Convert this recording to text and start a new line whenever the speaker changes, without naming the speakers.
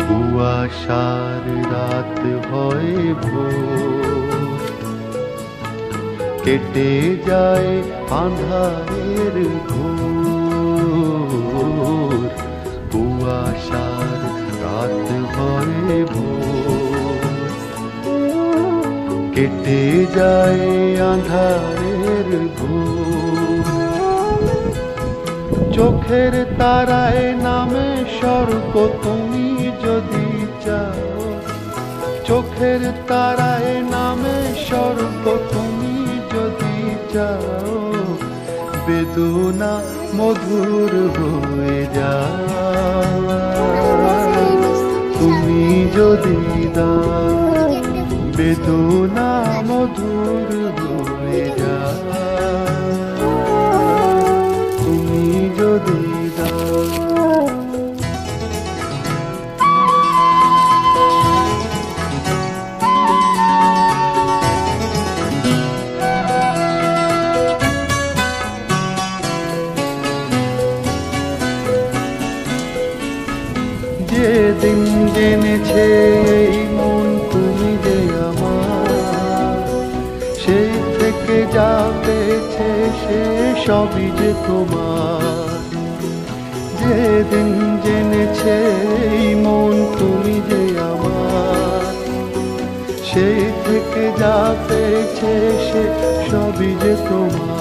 কুয়াশার রাত হয় ভোর, কেটে যায় আঁধারের ঘোর। কুয়াশার রাত হয় ভোর, কেটে যায় আঁধারের ঘোর। চোখের তারায় নামে স্বর্গ তুমি যদি চাও, চোখের তারায় নামে স্বর্গ তুমি যদি চাও। বেদনা মধুর হয়ে যাও তুমি যদি দাও, বেদনা মধুর হয়ে যাও তুমি যদি দাও। যেদিন জেনেছে এই মন তুমি যে আমার, সেই থেকে যা পেয়েছে সে সবই যে তোমার। যেদিন জেনেছে এই মন তুমি যে আমার, সেই থেকে যা পেয়েছে সে সবই যে তোমার।